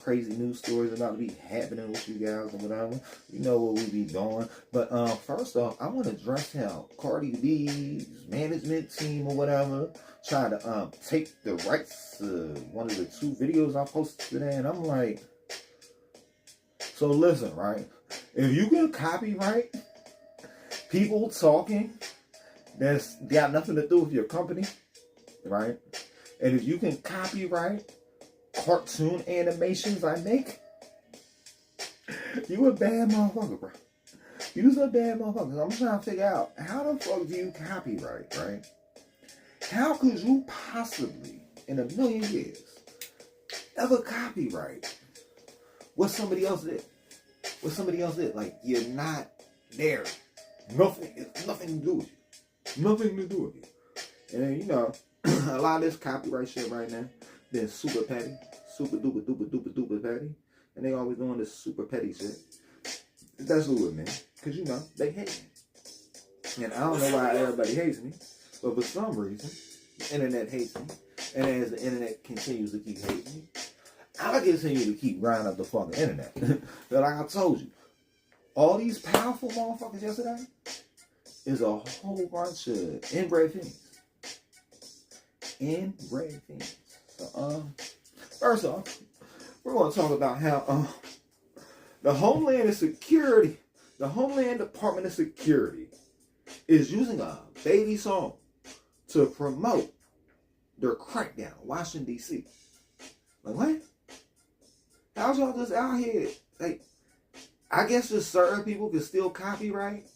crazy news stories about to be happening with you guys or whatever. You know what we be doing. But first off, I want to address how Cardi B's management team or whatever tried to take the rights to one of the 2 videos I posted today, and I'm like, so listen, right? If you can copyright people talking that's got nothing to do with your company, right? And if you can copyright cartoon animations I make, you a bad motherfucker, bro. You's a bad motherfucker. I'm trying to figure out, how the fuck do you copyright, right? How could you possibly, in a million years, ever copyright what somebody else did? What somebody else did? Like, you're not there. Nothing. It's nothing to do with you. Nothing to do with you. And you know, a lot of this copyright shit right now, they're super petty. Super duper duper duper duper petty. And they always doing this super petty shit. That's good, man. Because, you know, they hate me. And I don't know why everybody hates me. But for some reason, the internet hates me. And as the internet continues to keep hating me, I continue to keep grinding up the fucking internet. But like I told you, all these powerful motherfuckers yesterday is a whole bunch of inbred fiends. Inbred fiends. So, first off, we're going to talk about how the Homeland Department of Security is using a baby song to promote their crackdown in Washington, D.C. Like, what? How's y'all just out here? Like, I guess just certain people can still copyright,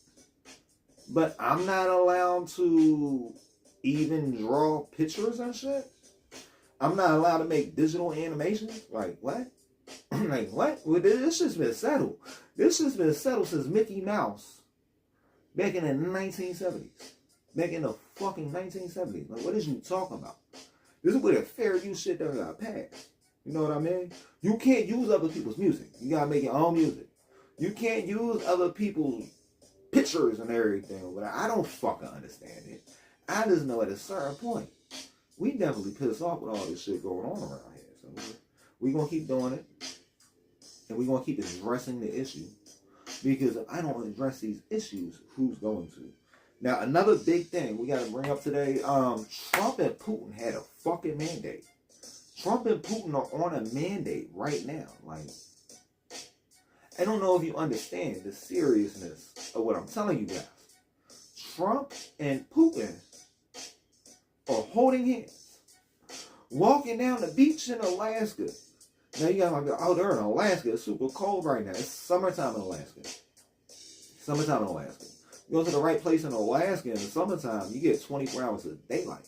but I'm not allowed to even draw pictures and shit? I'm not allowed to make digital animations? Like, what? Like, what? Well, this shit's been settled. This shit's been settled since Mickey Mouse back in the 1970s. Back in the fucking 1970s. Like, what is you talking about? This is where the fair use shit that got passed. You know what I mean? You can't use other people's music. You gotta make your own music. You can't use other people's pictures and everything. But I don't fucking understand it. I just know at a certain point, we definitely pissed off with all this shit going on around here. So we're going to keep doing it. And we're going to keep addressing the issue. Because if I don't address these issues, who's going to? Now, another big thing we got to bring up today. Trump and Putin had a fucking mandate. Trump and Putin are on a mandate right now. Like, I don't know if you understand the seriousness of what I'm telling you guys. Trump and Putin are holding hands, walking down the beach in Alaska. Now you guys might be like, oh, they're in Alaska. It's super cold right now. It's summertime in Alaska. Summertime in Alaska. You go to the right place in Alaska in the summertime, you get 24 hours of daylight.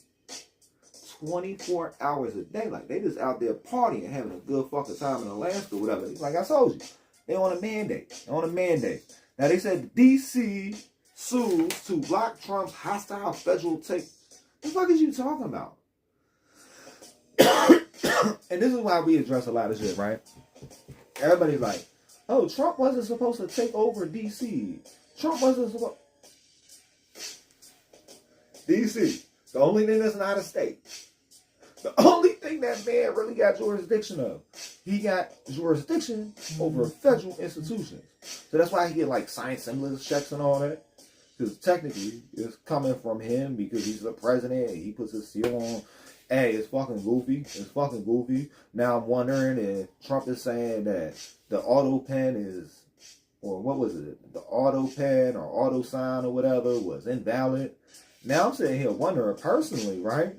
24 hours of daylight. They just out there partying, having a good fucking time in Alaska, whatever. Like I told you, they on a mandate. They on a mandate. Now they said DC sues to block Trump's hostile federal take. What the fuck is you talking about? And this is why we address a lot of shit, right? Everybody's like, oh, Trump wasn't supposed to take over DC. Trump wasn't supposed... DC, the only thing that's not a state. The only thing that man really got jurisdiction of. He got jurisdiction over federal institutions. So that's why he get like signed stimulus checks and all that. Because technically, it's coming from him because he's the president and he puts his seal on. Hey, it's fucking goofy. It's fucking goofy. Now I'm wondering if Trump is saying that the auto pen is, or what was it? The auto pen or auto sign or whatever was invalid. Now I'm sitting here wondering personally, right?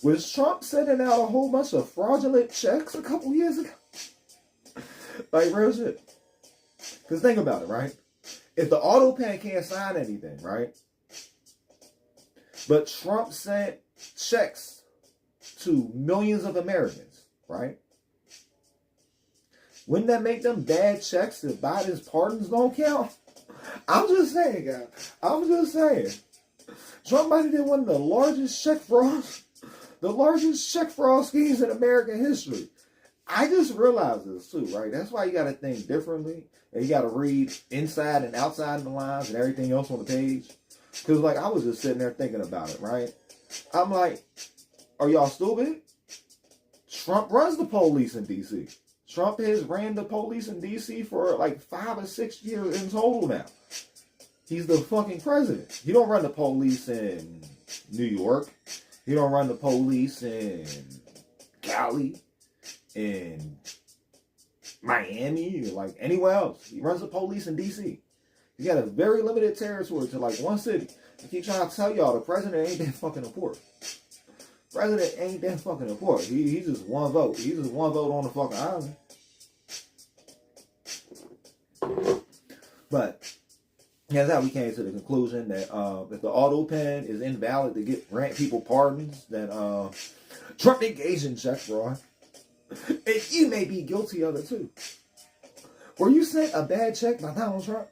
Was Trump sending out a whole bunch of fraudulent checks a couple years ago? Like real shit. Because think about it, right? If the auto pen can't sign anything, right? But Trump sent checks to millions of Americans, right? Wouldn't that make them bad checks if Biden's pardons don't count? I'm just saying, guys. I'm just saying. Trump might have been one of the largest check frauds, the largest check fraud schemes in American history. I just realized this too, right? That's why you got to think differently. And you got to read inside and outside of the lines and everything else on the page. Because, like, I was just sitting there thinking about it, right? I'm like, are y'all stupid? Trump runs the police in D.C. Trump has ran the police in D.C. for like 5 or 6 years in total now. He's the fucking president. He don't run the police in New York. He don't run the police in Cali, in Miami, or like anywhere else. He runs the police in D.C. He's got a very limited territory to like one city. I keep trying to tell y'all, the president ain't that fucking important. President ain't that fucking important. He's just one vote. He's just one vote on the fucking island. But that's how we came to the conclusion that if the auto pen is invalid to grant people pardons, then Trump engaged in check fraud. And you may be guilty of it too. Were you sent a bad check by Donald Trump?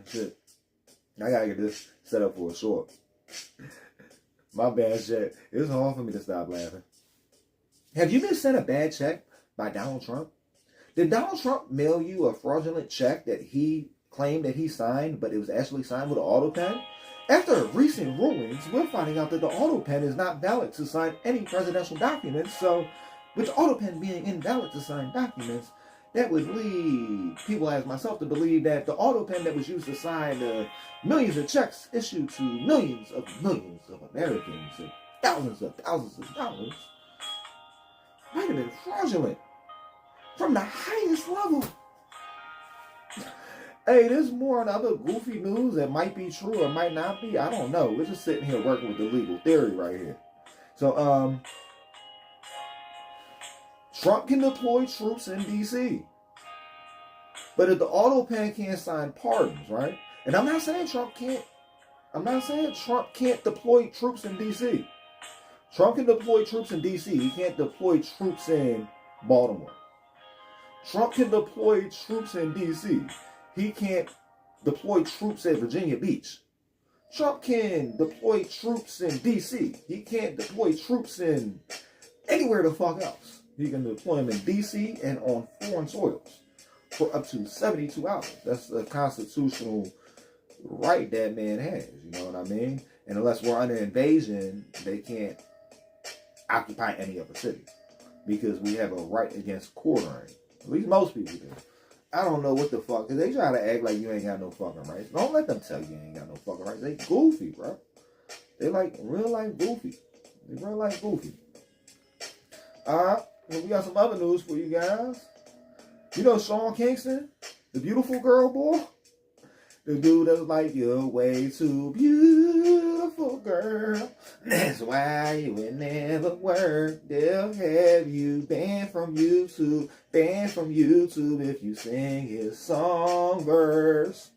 Shit. I gotta get this set up for a short. My bad check. It's hard for me to stop laughing. Have you been sent a bad check by Donald Trump? Did Donald Trump mail you a fraudulent check that he claimed that he signed, but it was actually signed with an auto pen? After recent rulings, we're finding out that the auto pen is not valid to sign any presidential documents. So, with the auto pen being invalid to sign documents, that would lead people as myself to believe that the auto pen that was used to sign millions of checks issued to millions of Americans and thousands of dollars might have been fraudulent from the highest level. Hey, there's more on other goofy news that might be true or might not be. I don't know. We're just sitting here working with the legal theory right here. So, Trump can deploy troops in D.C. But if the auto pen can't sign pardons, right? And I'm not saying Trump can't deploy troops in D.C. Trump can deploy troops in D.C. He can't deploy troops in Baltimore. Trump can deploy troops in D.C. He can't deploy troops at Virginia Beach. Trump can deploy troops in D.C. He can't deploy troops in anywhere the fuck else. He can deploy them in D.C. and on foreign soils for up to 72 hours. That's a constitutional right that man has. You know what I mean? And unless we're under invasion, they can't occupy any other city because we have a right against quartering. At least most people do. I don't know what the fuck, because they try to act like you ain't got no fucking rights. Don't let them tell you ain't got no fucking rights. They goofy, bro. They like real life goofy. They real life goofy. Alright, well, we got some other news for you guys. You know Sean Kingston, the beautiful girl boy? The dude that was like, you're way too beautiful, girl. That's why you will never work. They'll have you banned from YouTube. Banned from YouTube if you sing his song verse.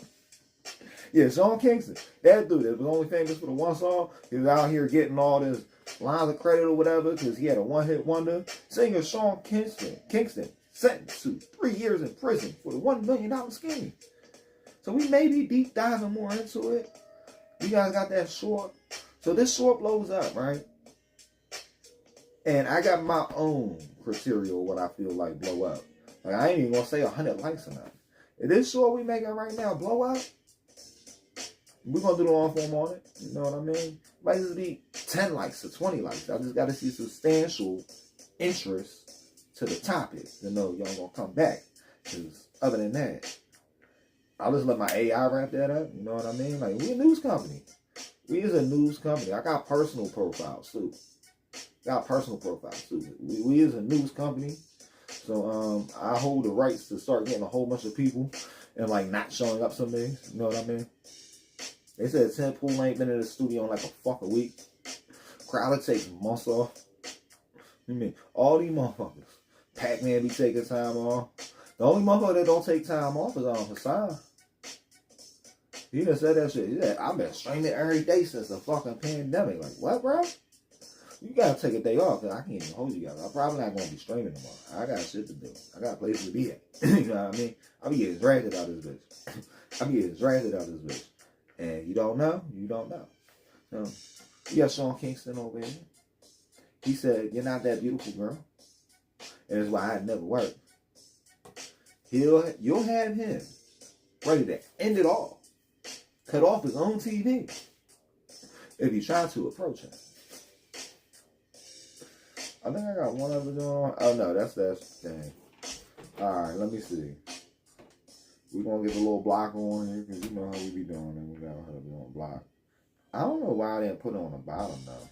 Yeah, Sean Kingston. That dude that was only famous for the one song. He was out here getting all this lines of credit or whatever because he had a one-hit wonder. Singer Sean Kingston sentenced to 3 years in prison for the $1 million scheme. So we may be deep diving more into it. You guys got that short. So this short blows up, right? And I got my own criteria of what I feel like blow up. Like I ain't even gonna say 100 likes or nothing. If this short we making right now blow up, we're gonna do the long form on it. You know what I mean? Might just be 10 likes or 20 likes. I just gotta see substantial interest to the topic to know y'all gonna come back. Because other than that, I'll just let my AI wrap that up. You know what I mean? Like, we a news company. We is a news company. I got personal profiles, too. We is a news company. So, I hold the rights to start getting a whole bunch of people and, like, not showing up some days. You know what I mean? They said Tim Pool ain't been in the studio in, like, a fucking week. Crowder takes months off. I mean, all these motherfuckers. Pac-Man be taking time off. The only motherfucker that don't take time off is Hassan. He done said that shit. He said, I've been streaming every day since the fucking pandemic. Like, what, bro? You gotta take a day off, because I can't even hold you guys. I'm probably not gonna be streaming tomorrow. I got shit to do. I got places to be at. You know what I mean? I'll be getting drafted out of this bitch. And you don't know? You don't know. So, you got Sean Kingston over here. He said, you're not that beautiful, girl. And that's why I never worked. You'll have him ready to end it all. Cut off his own TV if you try to approach him. I think I got one other joint. Oh no, that's that thing. Alright, let me see. We're gonna get a little block on here because you know how we be doing it. We got to be on block. I don't know why I didn't put it on the bottom though.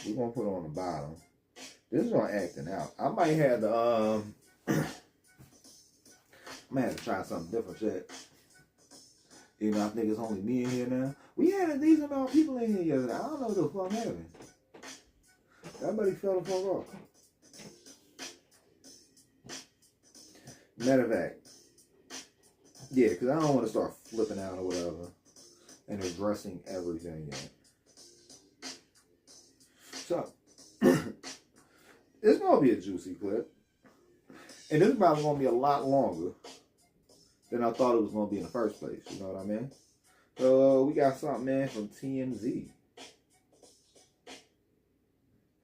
We're gonna put it on the bottom. This is gonna acting out. I might have to I might have to try something different shit. You know, I think it's only me in here now. We had a decent amount of people in here yesterday. I don't know what the fuck happened. Everybody fell the fuck off. Matter of fact, yeah, because I don't want to start flipping out or whatever and addressing everything yet. So, it's going to be a juicy clip. And this is probably going to be a lot longer than I thought it was going to be in the first place. You know what I mean? So, we got something, man, from TMZ.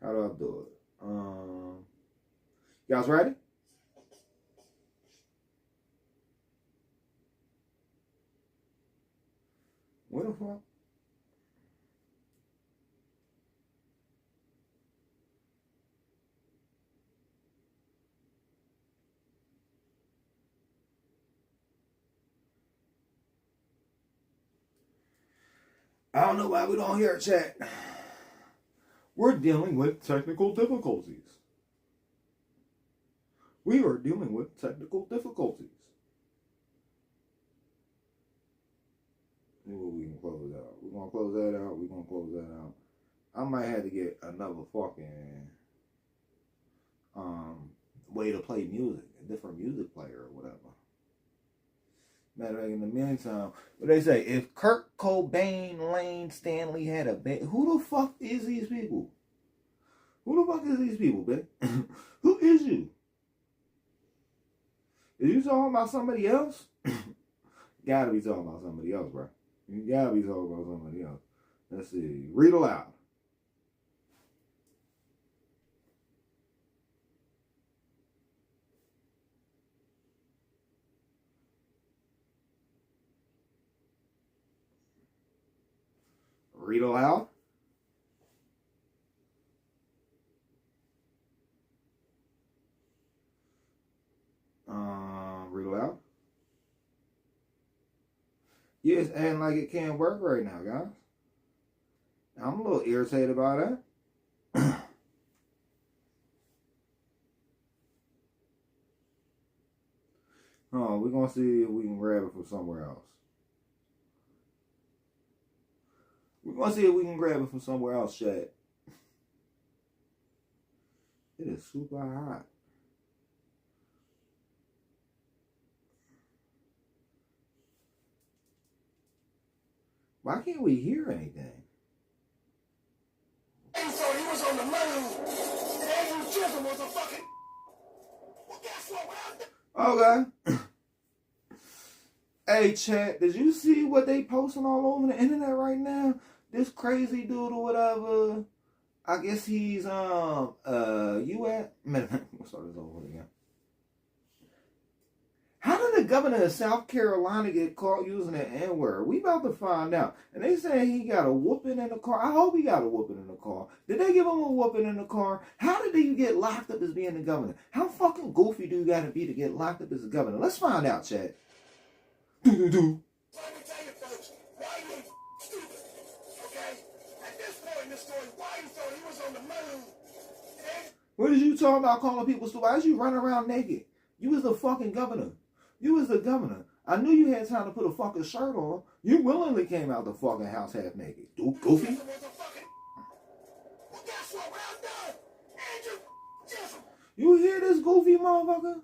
How do I do it? You guys ready? What the fuck? I don't know why we don't hear it, chat. We're dealing with technical difficulties. We are dealing with technical difficulties. We can close it out. We're going to close that out. We're going to close that out. I might have to get another fucking way to play music. A different music player or whatever. Matter of fact, in the meantime, what they say, if Kurt Cobain, Lane Stanley had a band, who the fuck is these people? Who the fuck is these people, bitch? Who is you? Is you talking about somebody else? Gotta be talking about somebody else, bro. You gotta be talking about somebody else. Let's see. Read aloud. Read aloud. Read aloud. Yeah, it's acting like it can't work right now, guys. I'm a little irritated about that. Oh, we're going to see if we can grab it from somewhere else. We're going to see if we can grab it from somewhere else, chat. It is super hot. Why can't we hear anything? And so he was on the moon. Andrew Chisholm was a fucking... Well, guess what happened? Okay. Hey, chat, did you see what they posting all over the internet right now? This crazy dude or whatever. I guess he's, you at? Let's start this over again. How did the governor of South Carolina get caught using the N-word? We about to find out. And they saying he got a whooping in the car. I hope he got a whooping in the car. Did they give him a whooping in the car? How did you get locked up as being the governor? How fucking goofy do you got to be to get locked up as a governor? Let's find out, chat. Let me tell you, folks, why you stupid, okay? At this point in the story, why you thought he was on the moon? What did you talking about calling people stupid? Why did you run around naked? You was the fucking governor. You was the governor. I knew you had time to put a fucking shirt on. You willingly came out the fucking house half naked. Dude, goofy. Well, guess what? When I'm done, Andrew Chisholm. You hear this goofy motherfucker?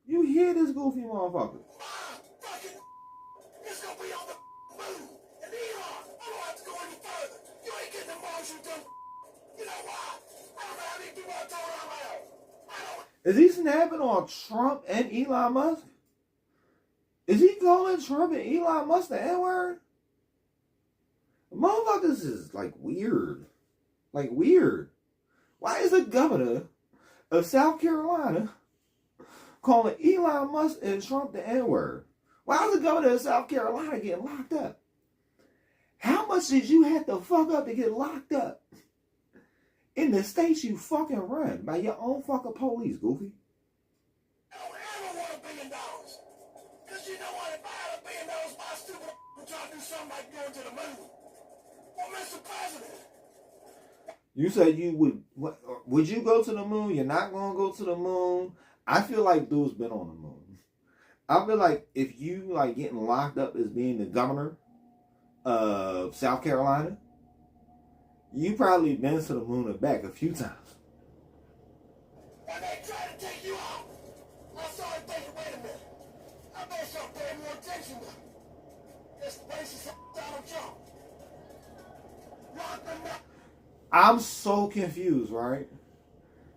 You hear this goofy motherfucker? It's gonna be on the moon. And Elon, I don't have to go any further. You ain't getting the Mars, you dumb. You know why? I don't know how many people I told out loud. I don't. Is he snapping on Trump and Elon Musk? Is he calling Trump and Elon Musk the N-word? Motherfuckers is like weird. Like weird. Why is the governor of South Carolina calling Elon Musk and Trump the N-word? Why is the governor of South Carolina getting locked up? How much did you have to fuck up to get locked up? in the states you fucking run by your own fucking police, Goofy. I don't ever want $1 billion. Because you know what? If I had $1 billion, my stupid would try to do something like going to the moon. Well, Mr. President. You said you would you go to the moon? You're not going to go to the moon. I feel like dude's been on the moon. I feel like if you like getting locked up as being the governor of South Carolina, you probably been to the moon and back a few times. When they try to take you out, I saw it thinking, wait a minute. I better start paying more attention to this racist Donald Trump. Lock them up. I'm so confused, right?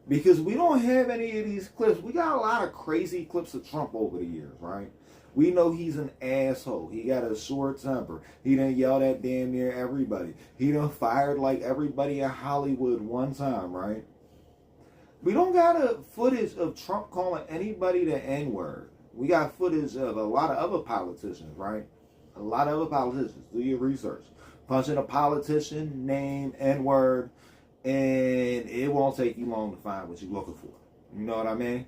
Because we don't have any of these clips. We got a lot of crazy clips of Trump over the years, right? We know he's an asshole. He got a short temper. He done yelled at damn near everybody. He done fired like everybody in Hollywood one time, right? We don't got a footage of Trump calling anybody the N-word. We got footage of a lot of other politicians, right? A lot of other politicians. Do your research. Punching a politician, name, N-word, and it won't take you long to find what you're looking for. You know what I mean?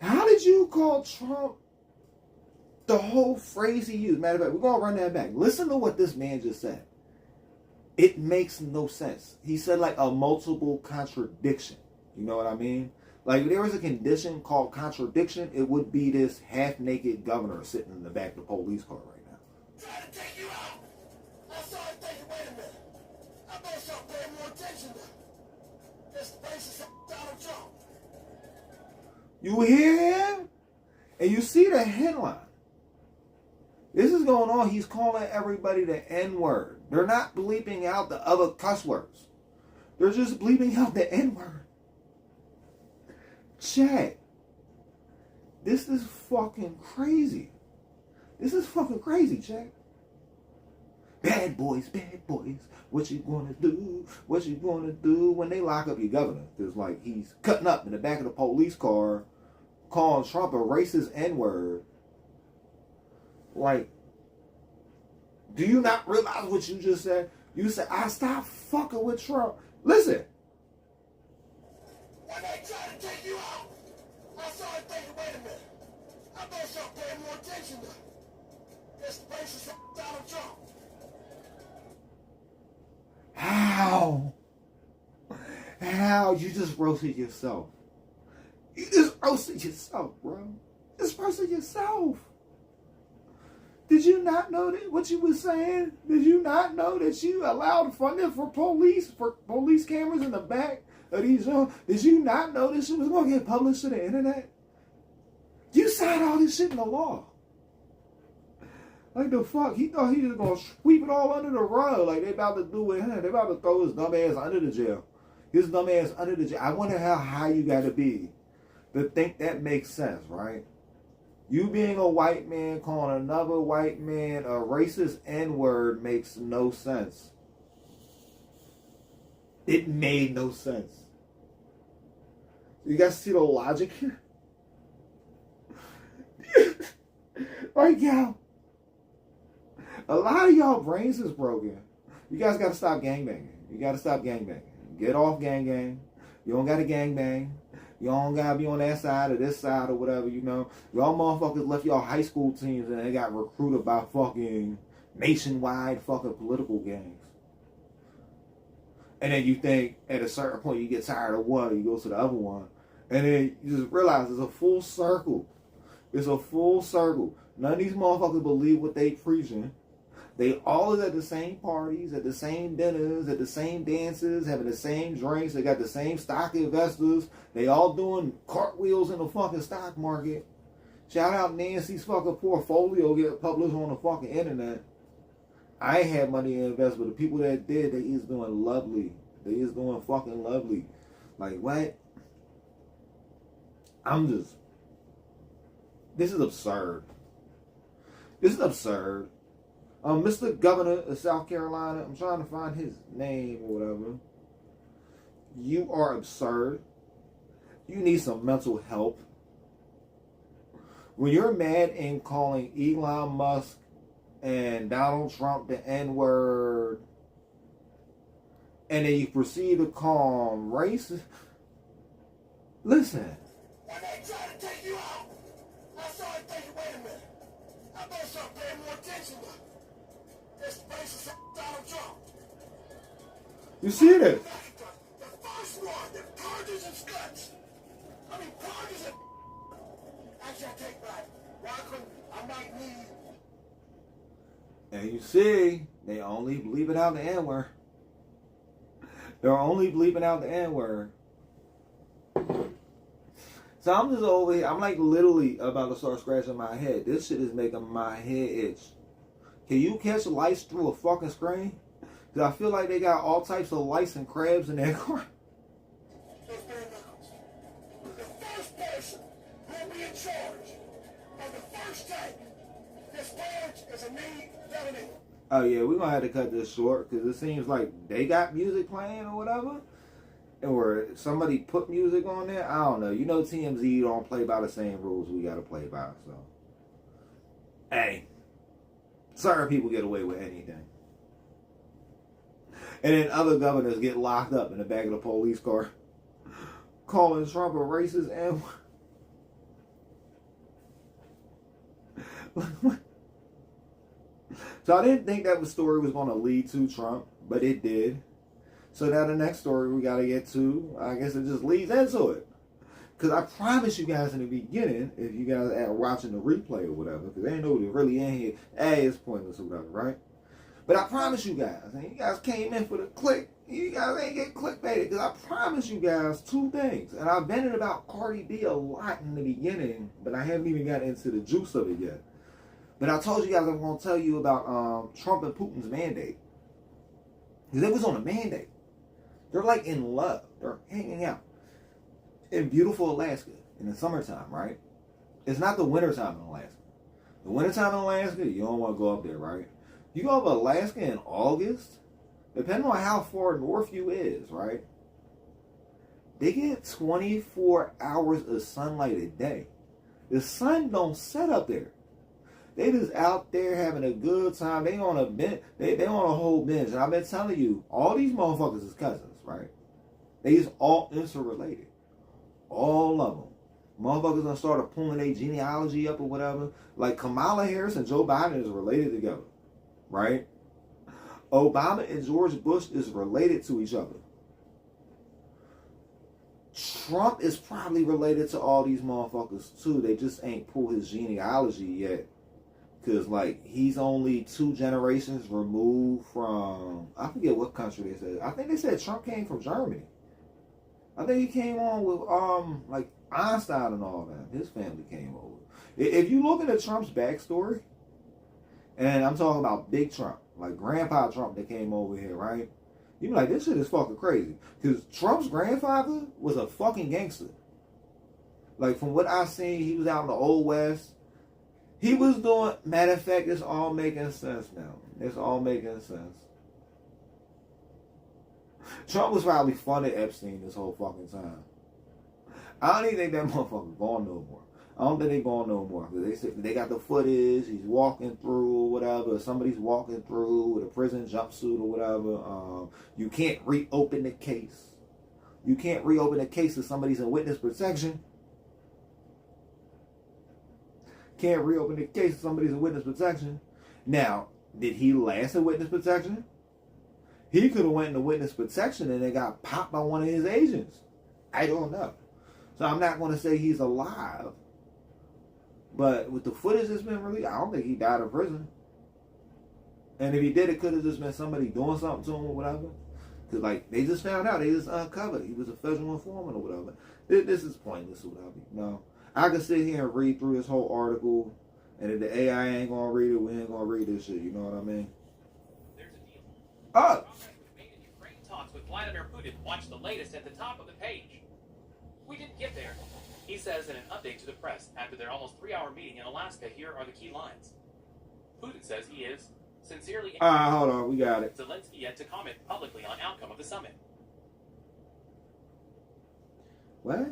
How did you call Trump the whole phrase he used? Matter of fact, we're going to run that back. Listen to what this man just said. It makes no sense. He said like a multiple contradiction. You know what I mean? Like if there was a condition called contradiction, it would be this half-naked governor sitting in the back of the police car right now. Try to take you out. I saw it thinking, wait a minute. I better start paying more attention to this racist Donald Trump. You hear him? And you see the headline. This is going on. He's calling everybody the N-word. They're not bleeping out the other cuss words. They're just bleeping out the N-word. Chat. This is fucking crazy. This is fucking crazy, chat. Bad boys, what you gonna do? What you gonna do when they lock up your governor? Because like he's cutting up in the back of the police car, calling Trump a racist N-word. Like, do you not realize what you just said? You said, I stopped fucking with Trump. Listen. When they try to take you out, I saw it thinking, wait a minute. I better start paying more attention to this racist Donald Trump. How? How? You just roasted yourself. You just roasted yourself, bro. Just roasted yourself. Did you not know that what you were saying? Did you not know that you allowed funding for police cameras in the back of these? Did you not know this shit was going to get published to the internet? You signed all this shit in the law. Like the fuck? He thought he was going to sweep it all under the rug like they about to do with him. They about to throw his dumb ass under the jail. His dumb ass under the jail. I wonder how high you got to be to think that makes sense, right? You being a white man calling another white man a racist N-word makes no sense. It made no sense. You guys see the logic here? Like, yo, a lot of y'all brains is broken. You guys got to stop gangbanging. You got to stop gangbanging. Get off gang. You don't got to gangbang. You don't gotta be on that side or this side or whatever, you know. Y'all motherfuckers left y'all high school teams and they got recruited by fucking nationwide fucking political gangs. And then you think at a certain point you get tired of one, you go to the other one. And then you just realize it's a full circle. It's a full circle. None of these motherfuckers believe what they preaching. They all is at the same parties, at the same dinners, at the same dances, having the same drinks. They got the same stock investors. They all doing cartwheels in the fucking stock market. Shout out Nancy's fucking portfolio get published on the fucking internet. I ain't had money to invest, but the people that did, they is doing lovely. They is doing fucking lovely. Like, what? This is absurd. This is absurd. Mr. Governor of South Carolina, I'm trying to find his name or whatever. You are absurd. You need some mental help. When you're mad and calling Elon Musk and Donald Trump the N-word, and then you proceed to call them racist. Listen. When they try to take you out, I started thinking, wait a minute. I better start paying more attention to this racist Donald Trump. You see this? The first one, the Cardis and Scuts. I mean, Cardis and... Actually, I take back. Rockland, I might need... And you see, they only bleeping out the N-word. They're only bleeping out the N-word. So I'm just over here, I'm like literally about to start scratching my head. This shit is making my head itch. Can you catch lights through a fucking screen? Because I feel like they got all types of lights and crabs in that car. The first person who will be in charge of the first tank. This page is a me, Delaney. Oh yeah, we're gonna have to cut this short because it seems like they got music playing or whatever. Or somebody put music on there. I don't know. You know TMZ don't play by the same rules we gotta play by, so. Hey. Certain people get away with anything. And then other governors get locked up in the back of the police car. Calling Trump a racist and So I didn't think that story was going to lead to Trump, but it did. So now the next story we got to get to, I guess it just leads into it. Because I promised you guys in the beginning, if you guys are watching the replay or whatever, because ain't nobody really in here, it's pointless or whatever, right? But I promise you guys, and you guys came in for the click, you guys ain't get clickbaited, because I promised you guys two things. And I've vented about Cardi B a lot in the beginning, but I haven't even got into the juice of it yet. But I told you guys I'm going to tell you about Trump and Putin's mandate. Because it was on a mandate. They're like in love. They're hanging out in beautiful Alaska in the summertime, right? It's not the wintertime in Alaska. The wintertime in Alaska, you don't want to go up there, right? You go up to Alaska in August, depending on how far north you is, right? They get 24 hours of sunlight a day. The sun don't set up there. They just out there having a good time. They on a bench. They on a whole bench. And I've been telling you, all these motherfuckers is cousins, right? They just all interrelated. All of them. Motherfuckers done started pulling their genealogy up or whatever. Like Kamala Harris and Joe Biden is related together, right? Obama and George Bush is related to each other. Trump is probably related to all these motherfuckers too. They just ain't pulled his genealogy yet. Because, like, he's only 2 generations removed from, I forget what country they said. I think they said Trump came from Germany. I think he came on with, like, Einstein and all that. His family came over. If you look at Trump's backstory, and I'm talking about Big Trump, like Grandpa Trump that came over here, right? You be like, this shit is fucking crazy. Because Trump's grandfather was a fucking gangster. Like, from what I've seen, he was out in the Old West. He was doing, matter of fact, it's all making sense now. It's all making sense. Trump was probably funding Epstein this whole fucking time. I don't even think that motherfucker gone no more. I don't think they gone no more. Because they said they got the footage, he's walking through or whatever. Somebody's walking through with a prison jumpsuit or whatever. You can't reopen the case. You can't reopen the case if somebody's in witness protection. Can't reopen the case if somebody's in witness protection. Now, did he last in witness protection? He could have went into witness protection and then got popped by one of his agents. I don't know. So I'm not going to say he's alive. But with the footage that's been released, I don't think he died in prison. And if he did, it could have just been somebody doing something to him or whatever. Because, like, they just found out. They just uncovered. He was a federal informant or whatever. This is pointless or whatever. No. I could sit here and read through this whole article, and if the AI ain't gonna read it, we ain't gonna read this shit. You know what I mean? There's a deal. Oh! Ukraine talks with Vladimir Putin. Watch the latest at the top of the page. We didn't get there. He says in an update to the press after their almost 3-hour meeting in Alaska, here are the key lines. Putin says he is sincerely... Hold on, we got it. Zelensky yet to comment publicly on outcome of the summit. What?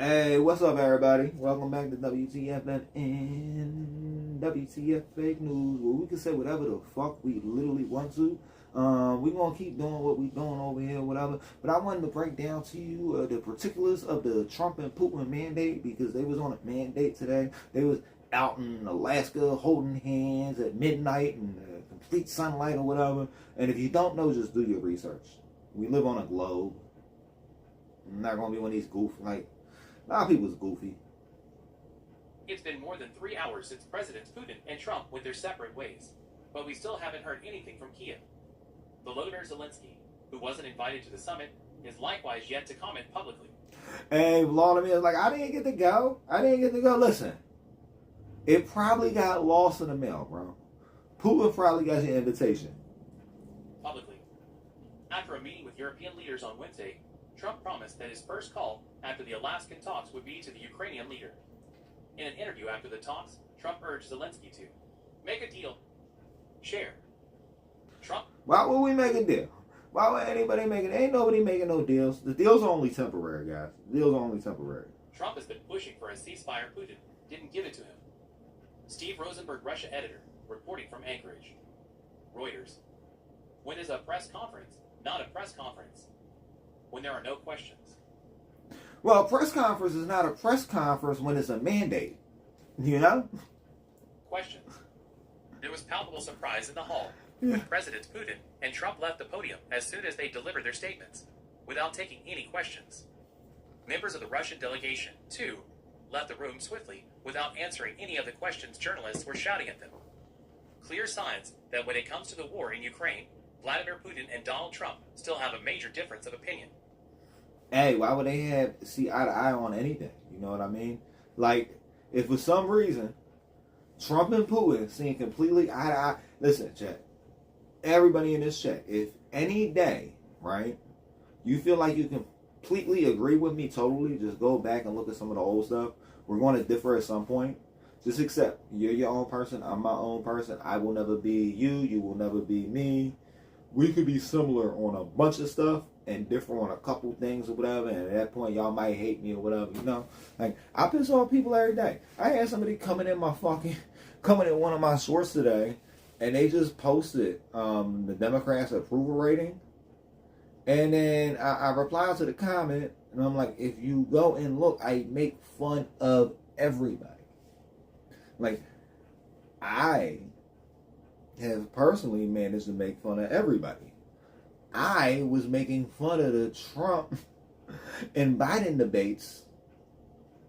Hey, what's up, everybody? Welcome back to WTF and WTF Fake News, where we can say whatever the fuck we literally want to. We're going to keep doing what we're doing over here, whatever. But I wanted to break down to you the particulars of the Trump and Putin mandate, because they was on a mandate today. They was out in Alaska holding hands at midnight in complete sunlight or whatever. And if you don't know, just do your research. We live on a globe. I'm not going to be one of these goofy, like, a lot of people's goofy. It's been more than 3 hours since Presidents Putin and Trump went their separate ways, but we still haven't heard anything from Kiev. Volodymyr Zelensky, who wasn't invited to the summit, is likewise yet to comment publicly. Hey, Vladimir is like, I didn't get to go. Listen, it probably got lost in the mail, bro. Putin probably got your invitation. Publicly. After a meeting with European leaders on Wednesday, Trump promised that his first call after the Alaskan talks would be to the Ukrainian leader. In an interview after the talks, Trump urged Zelensky to make a deal, share. Trump. Why would we make a deal? Why would anybody make it? Ain't nobody making no deals. The deals are only temporary, guys. The deals are only temporary. Trump has been pushing for a ceasefire. Putin didn't give it to him. Steve Rosenberg, Russia editor, reporting from Anchorage. Reuters. When is a press conference not a press conference? When there are no questions. Well, a press conference is not a press conference when it's a mandate. You know? Questions. There was palpable surprise in the hall when Presidents Putin and Trump left the podium as soon as they delivered their statements, without taking any questions. Members of the Russian delegation, too, left the room swiftly without answering any of the questions journalists were shouting at them. Clear signs that when it comes to the war in Ukraine, Vladimir Putin and Donald Trump still have a major difference of opinion. Hey, why would they see eye to eye on anything? You know what I mean? Like, if for some reason Trump and Putin seem completely eye to eye. Listen, chat. Everybody in this chat, if any day, right, you feel like you completely agree with me totally, just go back and look at some of the old stuff. We're going to differ at some point. Just accept you're your own person. I'm my own person. I will never be you. You will never be me. We could be similar on a bunch of stuff and differ on a couple things or whatever, and at that point y'all might hate me or whatever, you know. Like, I piss off people every day. I had somebody coming in one of my shorts today, and they just posted the Democrats' approval rating, and then I replied to the comment, and I'm like, if you go and look, I make fun of everybody. Like, I have personally managed to make fun of everybody. I was making fun of the Trump and Biden debates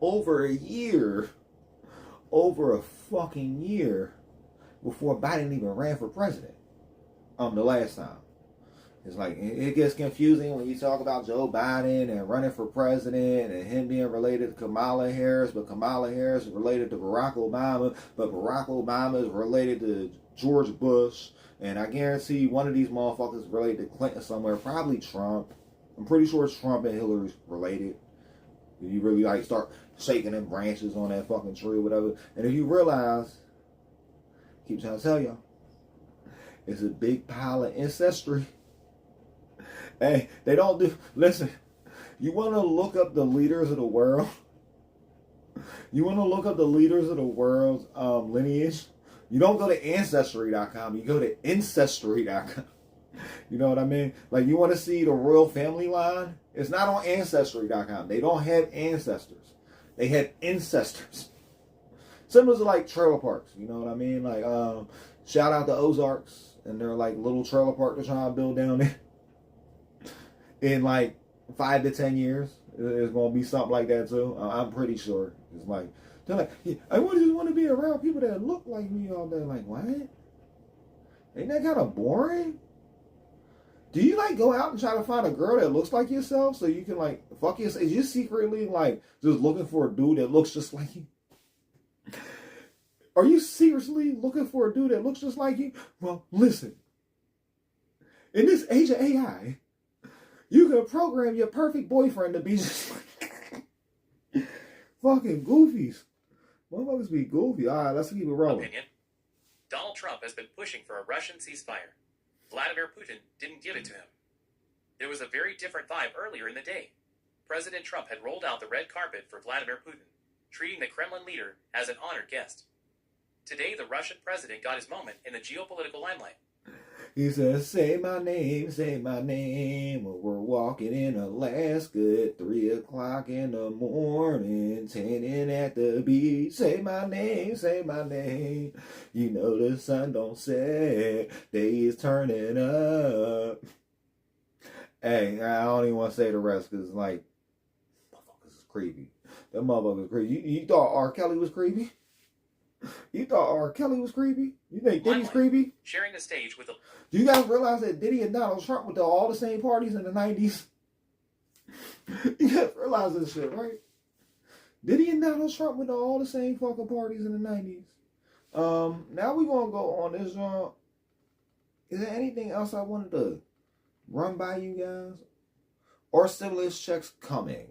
over a fucking year before Biden even ran for president. The last time. It's like, it gets confusing when you talk about Joe Biden and running for president and him being related to Kamala Harris, but Kamala Harris is related to Barack Obama, but Barack Obama is related to George Bush, and I guarantee one of these motherfuckers is related to Clinton somewhere, probably Trump. I'm pretty sure Trump and Hillary's related. You really like start shaking them branches on that fucking tree or whatever. And if you realize, I keep trying to tell y'all, it's a big pile of ancestry. Hey, they don't do, listen, you want to look up the leaders of the world? You want to look up the leaders of the world's lineage? You don't go to Ancestry.com. You go to Ancestry.com. You know what I mean? Like, you want to see the royal family line? It's not on Ancestry.com. They don't have ancestors. They have ancestors. Similar to, like, trailer parks. You know what I mean? Like, shout out to Ozarks. And they're, like, little trailer park they're trying to build down there. In, like, 5 to 10 years. It's going to be something like that, too. I'm pretty sure. It's like, they're like, yeah, I just want to be around people that look like me all day. Like, what? Ain't that kind of boring? Do you, like, go out and try to find a girl that looks like yourself so you can, like, fuck yourself? Is you secretly, like, just looking for a dude that looks just like you? Are you seriously looking for a dude that looks just like you? Well, listen. In this age of AI, you can program your perfect boyfriend to be just like fucking goofies. Motherfuckers be goofy. All right, let's keep it rolling. Opinion. Donald Trump has been pushing for a Russian ceasefire. Vladimir Putin didn't give it to him. There was a very different vibe earlier in the day. President Trump had rolled out the red carpet for Vladimir Putin, treating the Kremlin leader as an honored guest. Today, the Russian president got his moment in the geopolitical limelight. He says, say my name, when we're walking in Alaska at 3 o'clock in the morning, tanning at the beach. Say my name, you know the sun don't set, day is turning up. Hey, I don't even want to say the rest, because, like, motherfuckers is creepy. That motherfucker is creepy. You thought R. Kelly was creepy? You thought R. Kelly was creepy? You think Diddy's creepy? Sharing the stage with the... Do you guys realize that Diddy and Donald Trump went to all the same parties in the 90s? You guys realize this shit, right? Diddy and Donald Trump went to all the same fucking parties in the 90s. Now we gonna go on this. Is there anything else I wanted to run by you guys? Or stimulus checks coming?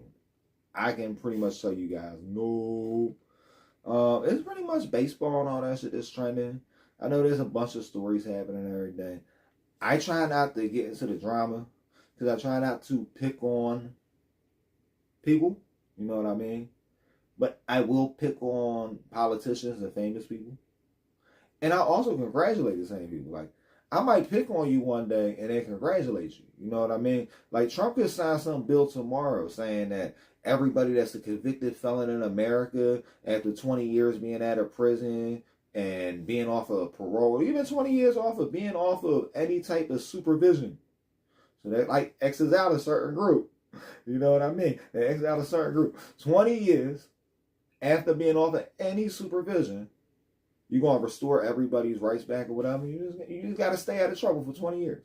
I can pretty much tell you guys, no. It's pretty much baseball and all that shit that's trending. I know there's a bunch of stories happening every day. I try not to get into the drama because I try not to pick on people. You know what I mean? But I will pick on politicians and famous people. And I also congratulate the same people. Like, I might pick on you one day and then congratulate you. You know what I mean? Like, Trump could sign some bill tomorrow saying that everybody that's a convicted felon in America after 20 years being out of prison and being off of parole, even 20 years off of being off of any type of supervision. So that, like, X's out a certain group. You know what I mean? That X's out a certain group. 20 years after being off of any supervision, you're going to restore everybody's rights back or whatever. You just got to stay out of trouble for 20 years.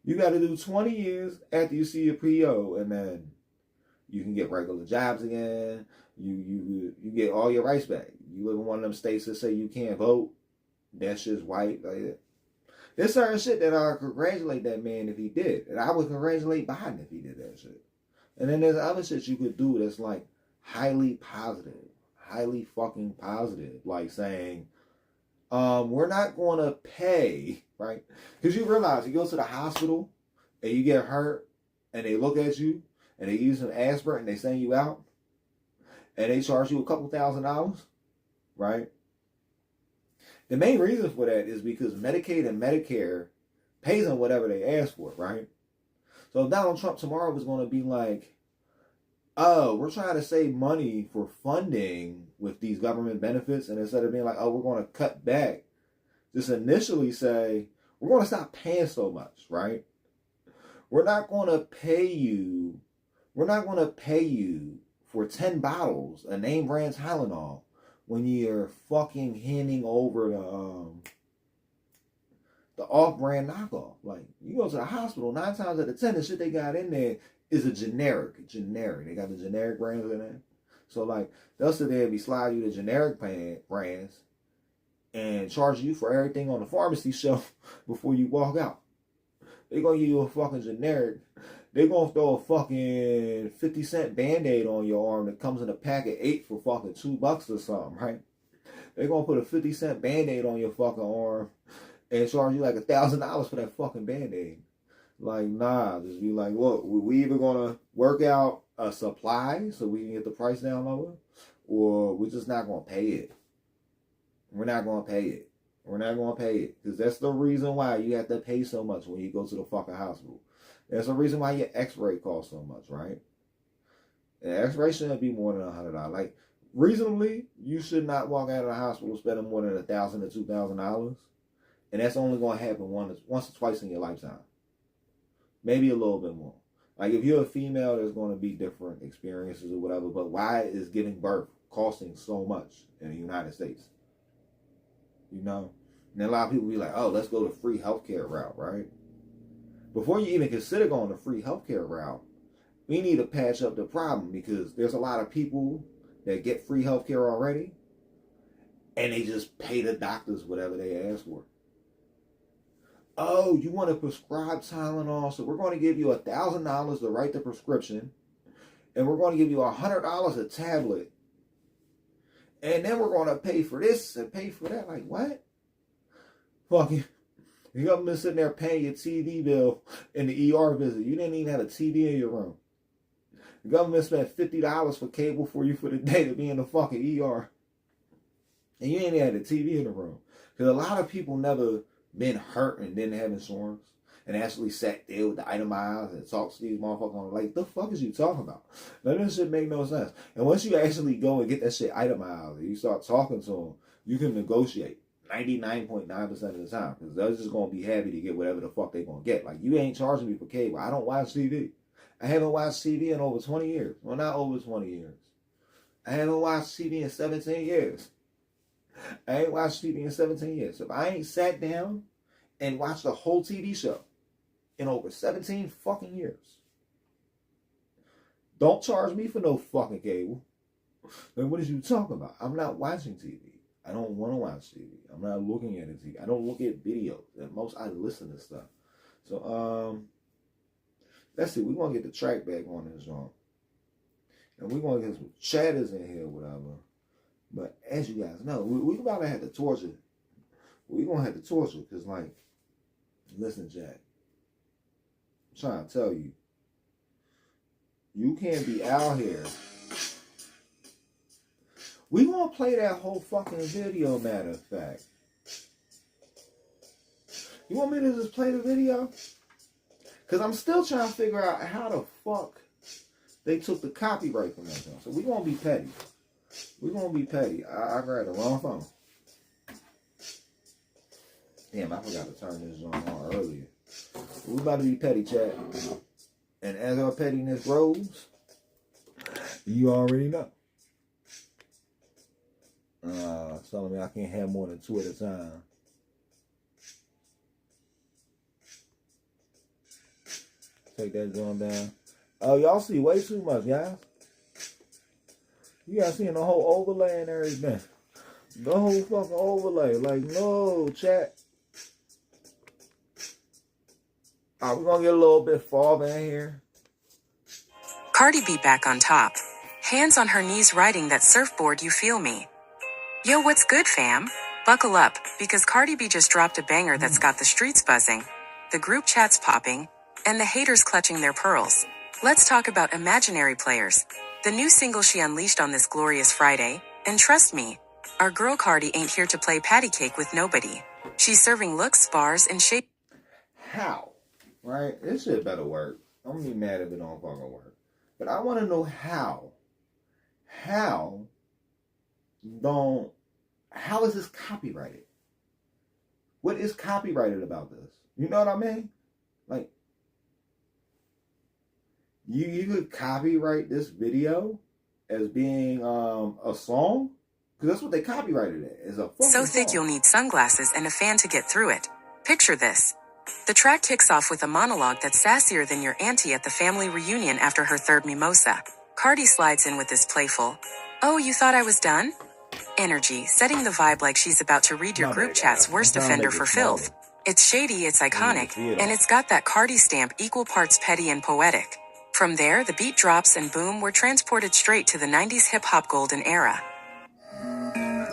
You got to do 20 years after you see your PO, and then you can get regular jobs again. You get all your rights back. You live in one of them states that say you can't vote. That shit's white. Like, there's certain shit that I congratulate that man if he did. And I would congratulate Biden if he did that shit. And then there's other shit you could do that's like highly positive. Highly fucking positive. Like saying, we're not going to pay, right? Because you realize you go to the hospital and you get hurt and they look at you and they use some aspirin and they send you out and they charge you a couple $1,000s, right? The main reason for that is because Medicaid and Medicare pays them whatever they ask for, right? So if Donald Trump tomorrow was going to be like, oh, we're trying to save money for funding with these government benefits, and instead of being like, oh, we're going to cut back, just initially say, we're going to stop paying so much, right? We're not going to pay you for 10 bottles of name brand Tylenol when you're fucking handing over the off-brand knockoff. Like, you go to the hospital, 9 times out of 10, the shit they got in there is a generic. They got the generic brands in there. So, like, they'll sit there and be sliding you the generic brands and charge you for everything on the pharmacy shelf before you walk out. They're going to give you a fucking generic. They're going to throw a fucking 50-cent Band-Aid on your arm that comes in a pack of 8 for fucking $2 or something, right? They're going to put a 50-cent Band-Aid on your fucking arm and charge you like $1,000 for that fucking Band-Aid. Like, nah, just be like, look, we either going to work out a supply so we can get the price down lower, or we're just not going to pay it. We're not going to pay it. We're not going to pay it. Because that's the reason why you have to pay so much when you go to the fucking hospital. That's the reason why your x-ray costs so much, right? And x-ray shouldn't be more than $100. Like, reasonably, you should not walk out of the hospital spending more than $1,000 to $2,000. And that's only going to happen once or twice in your lifetime. Maybe a little bit more. Like, if you're a female, there's going to be different experiences or whatever. But why is giving birth costing so much in the United States? You know? And then a lot of people be like, oh, let's go the free healthcare route, right? Before you even consider going the free healthcare route, we need to patch up the problem, because there's a lot of people that get free healthcare already, and they just pay the doctors whatever they ask for. Oh, you want to prescribe Tylenol, so we're going to give you $1,000 to write the prescription, and we're going to give you $100 a tablet, and then we're going to pay for this and pay for that. Like, what? Fucking, you haven't been sitting there paying your TV bill in the ER visit. You didn't even have a TV in your room. The government spent $50 for cable for you for the day to be in the fucking ER. And you ain't had a TV in the room. Because a lot of people never been hurt and didn't have insurance. And actually sat there with the itemized and talked to these motherfuckers. Like, the fuck is you talking about? None of this shit make no sense. And once you actually go and get that shit itemized and you start talking to them, you can negotiate 99.9% of the time. Because they're just going to be happy to get whatever the fuck they going to get. Like, you ain't charging me for cable. I don't watch TV. I haven't watched TV in over 20 years. Well, not over 20 years. I haven't watched TV in 17 years. I ain't watched TV in 17 years. If I ain't sat down and watched a whole TV show in over 17 fucking years, don't charge me for no fucking cable. Like, what is you talking about? I'm not watching TV. I don't want to watch TV. I'm not looking at TV. I don't look at videos. At most, I listen to stuff. So, let's see. We're going to get the track back on this joint. And we're going to get some chatters in here, whatever. But as you guys know, we about to have to torture. We're going to have to torture. Because, like, listen, Jack. I'm trying to tell you. You can't be out here. We going to play that whole fucking video, matter of fact. You want me to just play the video? Because I'm still trying to figure out how the fuck they took the copyright from that song. So we're going to be petty. We're going to be petty. I grabbed the wrong phone. Damn, I forgot to turn this on earlier. We're about to be petty, chat. And as our pettiness grows, you already know. Telling me I can't have more than 2 at a time. Take that joint down. Oh, y'all see way too much, guys. You guys seeing the whole overlay and everything. The whole fucking overlay. Like, no, chat. Alright, we're gonna get a little bit farther in here. Cardi B back on top. Hands on her knees riding that surfboard, you feel me? Yo, what's good, fam? Buckle up, because Cardi B just dropped a banger that's got the streets buzzing, the group chats popping, and the haters clutching their pearls. Let's talk about Imaginary Players, the new single she unleashed on this glorious Friday. And trust me, our girl Cardi ain't here to play patty cake with nobody. She's serving looks, bars, and shape. How? Right? This shit better work. I'm gonna be mad if it don't fucking work. But I want to know how. How is this copyrighted? What is copyrighted about this? You know what I mean? Like, you could copyright this video as being a song? Because that's what they copyrighted it, is a fucking So thick song. you'll need sunglasses and a fan to get through it. Picture this. The track kicks off with a monologue that's sassier than your auntie at the family reunion after her third mimosa. Cardi slides in with this playful, "Oh, you thought I was done?" energy, setting the vibe like she's about to read your group chat's worst offender for filth. It's shady, it's iconic, and it's got that Cardi stamp, equal parts petty and poetic. From there, the beat drops and boom, we're transported straight to the 90s hip-hop golden era.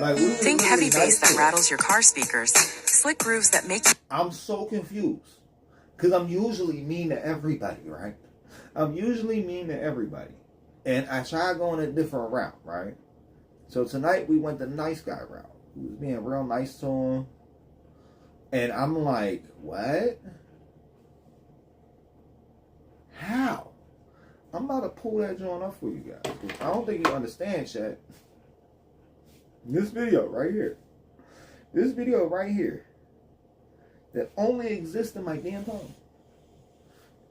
Like, Think heavy bass that rattles your car speakers, slick grooves that make you... I'm so confused. Because I'm usually mean to everybody, right? I'm usually mean to everybody. And I try going a different route, right? So tonight we went the nice guy route. He was being real nice to him. And I'm like, what? How? I'm about to pull that joint up for you guys. I don't think you understand, chat. This video right here. This video right here. That only exists in my damn phone.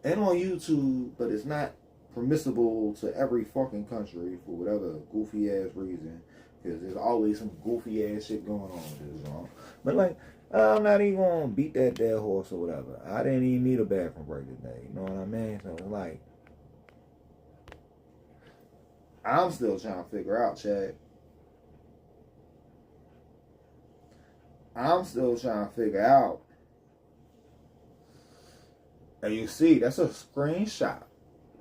And on YouTube, but it's not permissible to every fucking country for whatever goofy ass reason. Because there's always some goofy ass shit going on with this song. But like, I'm not even gonna beat that dead horse or whatever. I didn't even need a bathroom break today. You know what I mean? So like, I'm still trying to figure out, Chad. I'm still trying to figure out. And you see, that's a screenshot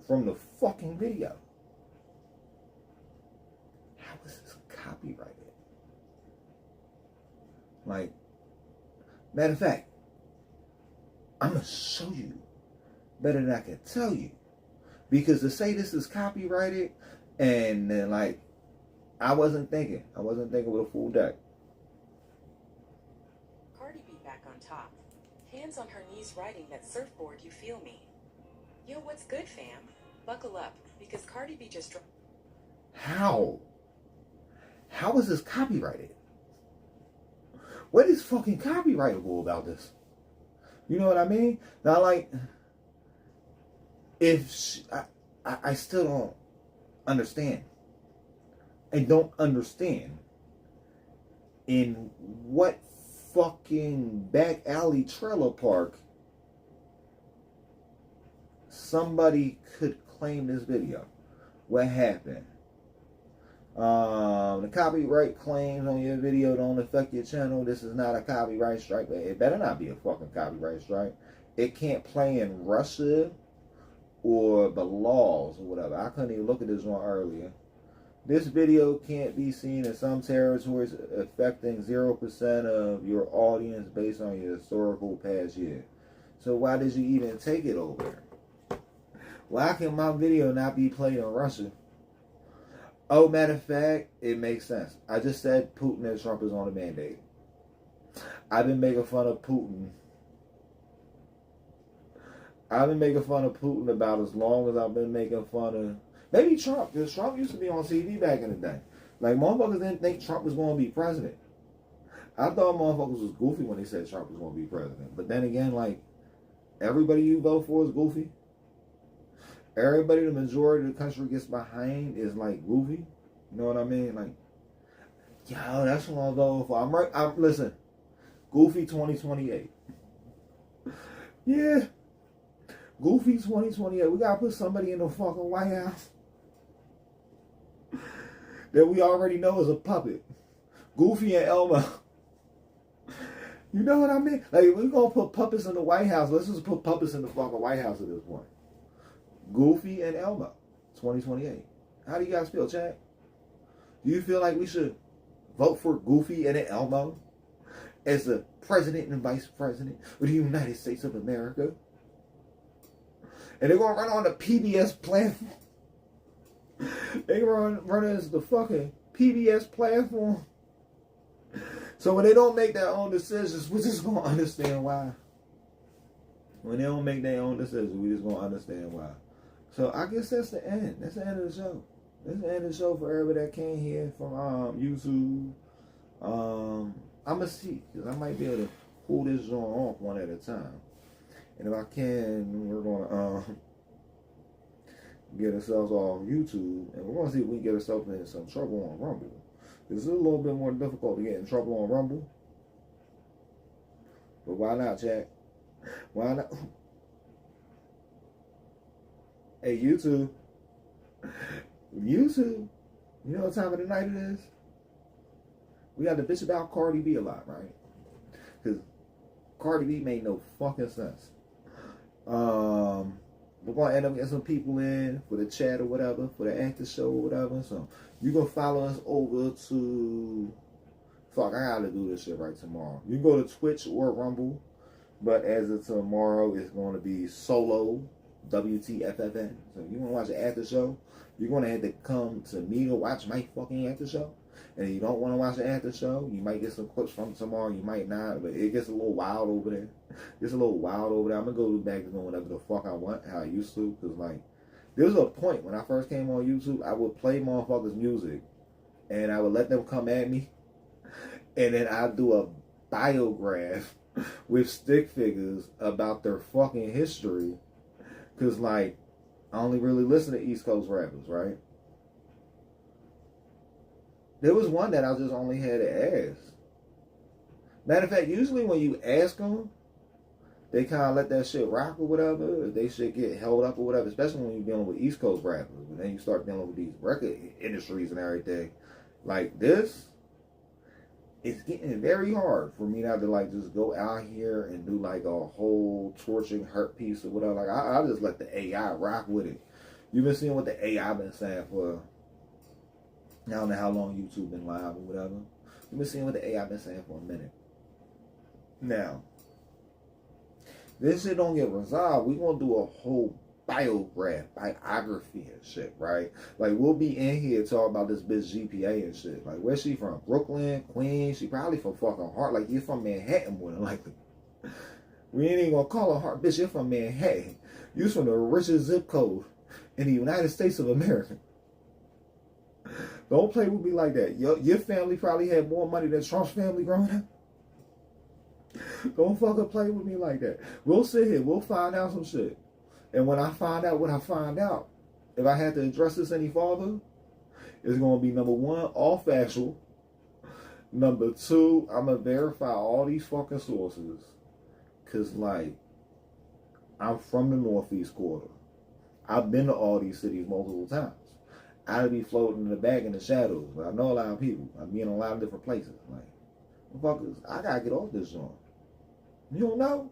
from the fucking video. How is this copyrighted? Like, matter of fact, I'm going to show you better than I can tell you. Because to say this is copyrighted, and then like, I wasn't thinking with a full deck. Cardi B back on top. Hands on her knees riding that surfboard, you feel me? Yo, what's good, fam? Buckle up, because Cardi B just dropped. How? How is this copyrighted? What is fucking copyrightable about this? You know what I mean? Now, like, if she, I still don't understand. I don't understand in what fucking back alley trailer park somebody could claim this video. What happened? The copyright claims on your video don't affect your channel. This is not a copyright strike. It better not be a fucking copyright strike. It can't play in Russia or the laws or whatever. I couldn't even look at this one earlier. This video can't be seen in some territories, affecting 0% of your audience based on your historical past year. So why did you even take it over there? Why can my video not be played in Russia? Oh, matter of fact, it makes sense. I just said Putin and Trump is on a mandate. I've been making fun of Putin. I've been making fun of Putin about as long as I've been making fun of maybe Trump, because Trump used to be on TV back in the day. Like, motherfuckers didn't think Trump was going to be president. I thought motherfuckers was goofy when they said Trump was going to be president. But then again, like, everybody you vote for is goofy. Everybody the majority of the country gets behind is, like, goofy. You know what I mean? Like, yo, that's what I'm voting for. Listen, Goofy 2028. Yeah. Goofy 2028. We gotta put somebody in the fucking White House that we already know is a puppet. Goofy and Elmo. You know what I mean? Like, if we're gonna put puppets in the White House, let's just put puppets in the fucking White House at this point. Goofy and Elmo. 2028. How do you guys feel, Chad? Do you feel like we should vote for Goofy and Elmo as the president and vice president of the United States of America? And they're going to run on the PBS platform. They're going to run as the fucking PBS platform. So when they don't make their own decisions, we're just going to understand why. When they don't make their own decisions, we're just going to understand why. So I guess that's the end. That's the end of the show. That's the end of the show for everybody that came here from YouTube. I'm going to see, because I might be able to pull this joint off one at a time. And if I can, we're going to get ourselves off YouTube. And we're going to see if we can get ourselves in some trouble on Rumble. It's a little bit more difficult to get in trouble on Rumble. But why not, Jack? Why not? Hey, YouTube. YouTube. You know what time of the night it is? We got to bitch about Cardi B a lot, right? Because Cardi B made no fucking sense. We're going to end up getting some people in for the chat or whatever, for the after show or whatever. So you can follow us over to... Fuck, I got to do this shit right tomorrow. You can go to Twitch or Rumble. But as of tomorrow, it's going to be solo, WTFFN. So if you want to watch the after show, you're going to have to come to me to watch my fucking after show. And if you don't want to watch the after show, you might get some clips from tomorrow, you might not, but it gets a little wild over there. It's a little wild over there. I'm going to go back to doing whatever the fuck I want, how I used to, because, like, there was a point when I first came on YouTube, I would play motherfuckers' music, and I would let them come at me, and then I'd do a biograph with stick figures about their fucking history, because, like, I only really listen to East Coast rappers, right? There was one that I just only had to ask. Matter of fact, usually when you ask them, they kind of let that shit rock or whatever. Or they shit get held up or whatever, especially when you're dealing with East Coast rappers. And then you start dealing with these record industries and everything. Like this, it's getting very hard for me not to, like, just go out here and do, like, a whole torching hurt piece or whatever. Like, I just let the AI rock with it. You've been seeing what the AI been saying for... I don't know how long YouTube been live or whatever. You've been seeing what the AI been saying for a minute. Now, this shit don't get resolved. We're going to do a whole biography and shit, right? Like, we'll be in here talking about this bitch GPA and shit. Like, where's she from? Brooklyn, Queens? She probably from fucking Hart. Like, you're from Manhattan more than likely. We ain't even gonna call her Hart. Bitch, you're from Manhattan. You're from the richest zip code in the United States of America. Don't play with me like that. Your family probably had more money than Trump's family growing up. Don't fucking play with me like that. We'll sit here. We'll find out some shit. And when I find out what I find out, if I had to address this any farther, it's going to be, number one, all factual. Number two, I'm going to verify all these fucking sources. Because, like, I'm from the Northeast Quarter. I've been to all these cities multiple times. I'd be floating in the back in the shadows. But I know a lot of people. I've been in a lot of different places. Like, motherfuckers, I got to get off this joint. You don't know?